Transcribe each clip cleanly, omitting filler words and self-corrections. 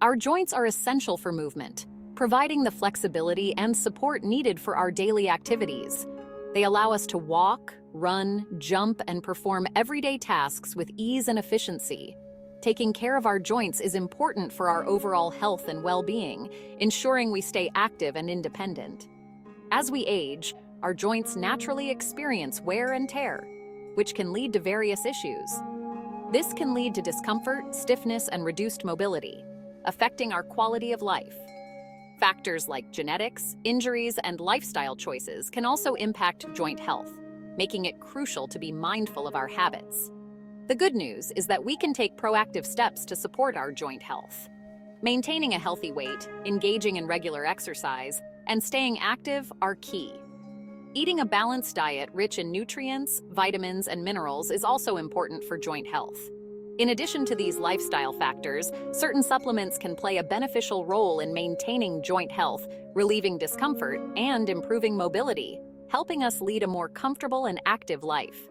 Our joints are essential for movement, providing the flexibility and support needed for our daily activities. They allow us to walk, run, jump, and perform everyday tasks with ease and efficiency. Taking care of our joints is important for our overall health and well-being, ensuring we stay active and independent. As we age, our joints naturally experience wear and tear, which can lead to various issues. This can lead to discomfort, stiffness, and reduced mobility, affecting our quality of life. Factors like genetics, injuries, and lifestyle choices can also impact joint health, making it crucial to be mindful of our habits. The good news is that we can take proactive steps to support our joint health. Maintaining a healthy weight, engaging in regular exercise, and staying active are key. Eating a balanced diet rich in nutrients, vitamins, and minerals is also important for joint health. In addition to these lifestyle factors, certain supplements can play a beneficial role in maintaining joint health, relieving discomfort, and improving mobility, helping us lead a more comfortable and active life.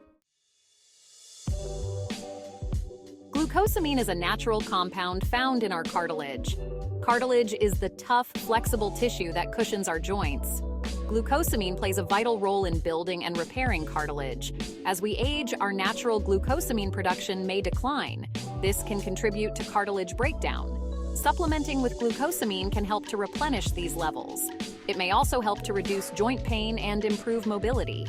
Glucosamine is a natural compound found in our cartilage. Cartilage is the tough, flexible tissue that cushions our joints. Glucosamine plays a vital role in building and repairing cartilage. As we age, our natural glucosamine production may decline. This can contribute to cartilage breakdown. Supplementing with glucosamine can help to replenish these levels. It may also help to reduce joint pain and improve mobility.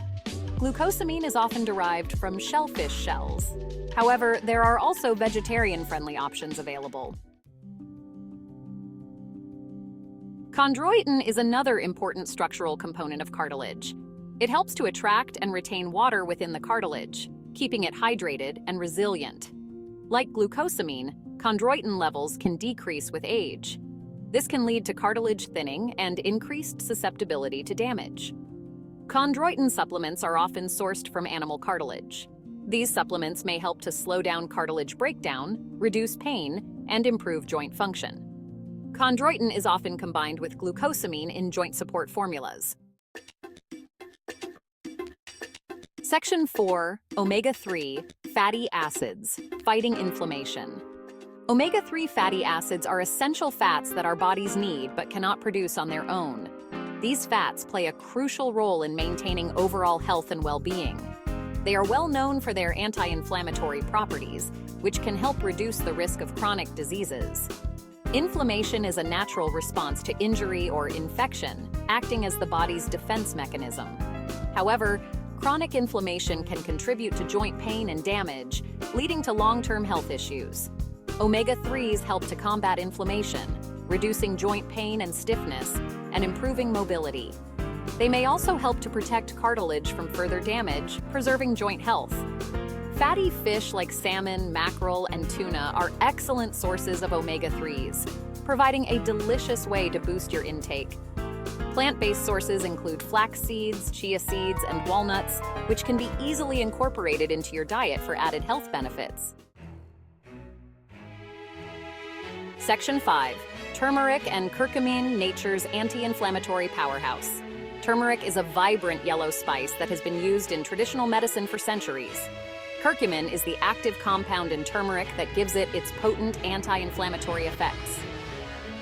Glucosamine is often derived from shellfish shells. However, there are also vegetarian-friendly options available. Chondroitin is another important structural component of cartilage. It helps to attract and retain water within the cartilage, keeping it hydrated and resilient. Like glucosamine, chondroitin levels can decrease with age. This can lead to cartilage thinning and increased susceptibility to damage. Chondroitin supplements are often sourced from animal cartilage. These supplements may help to slow down cartilage breakdown, reduce pain, and improve joint function. Chondroitin is often combined with glucosamine in joint support formulas. Section 4, Omega-3 Fatty Acids, Fighting Inflammation. Omega-3 fatty acids are essential fats that our bodies need but cannot produce on their own. These fats play a crucial role in maintaining overall health and well-being. They are well known for their anti-inflammatory properties, which can help reduce the risk of chronic diseases. Inflammation is a natural response to injury or infection, acting as the body's defense mechanism. However, chronic inflammation can contribute to joint pain and damage, leading to long-term health issues. Omega-3s help to combat inflammation, reducing joint pain and stiffness, and improving mobility. They may also help to protect cartilage from further damage, preserving joint health. Fatty fish like salmon, mackerel, and tuna are excellent sources of omega-3s, providing a delicious way to boost your intake. Plant-based sources include flax seeds, chia seeds, and walnuts, which can be easily incorporated into your diet for added health benefits. Section 5. Turmeric and curcumin, nature's anti-inflammatory powerhouse. Turmeric is a vibrant yellow spice that has been used in traditional medicine for centuries. Curcumin is the active compound in turmeric that gives it its potent anti-inflammatory effects.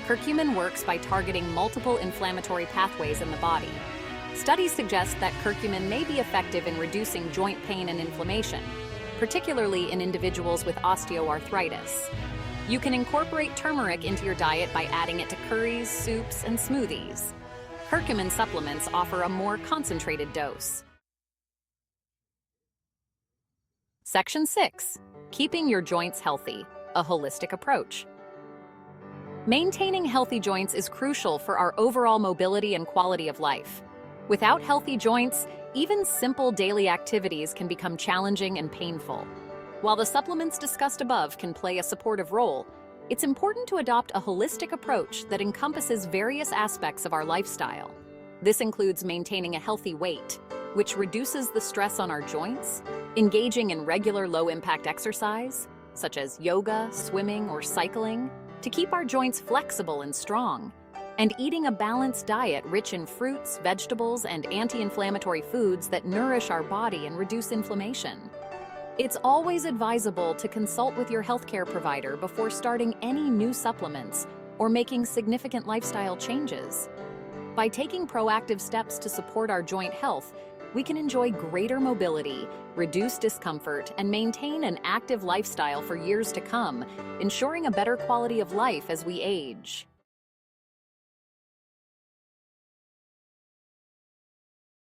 Curcumin works by targeting multiple inflammatory pathways in the body. Studies suggest that curcumin may be effective in reducing joint pain and inflammation, particularly in individuals with osteoarthritis. You can incorporate turmeric into your diet by adding it to curries, soups, and smoothies. Curcumin supplements offer a more concentrated dose. Section 6. Keeping your joints healthy, a holistic approach. Maintaining healthy joints is crucial for our overall mobility and quality of life. Without healthy joints, even simple daily activities can become challenging and painful. While the supplements discussed above can play a supportive role, it's important to adopt a holistic approach that encompasses various aspects of our lifestyle. This includes maintaining a healthy weight, which reduces the stress on our joints, engaging in regular low-impact exercise, such as yoga, swimming, or cycling, to keep our joints flexible and strong, and eating a balanced diet rich in fruits, vegetables, and anti-inflammatory foods that nourish our body and reduce inflammation. It's always advisable to consult with your healthcare provider before starting any new supplements or making significant lifestyle changes. By taking proactive steps to support our joint health, we can enjoy greater mobility, reduce discomfort, and maintain an active lifestyle for years to come, ensuring a better quality of life as we age.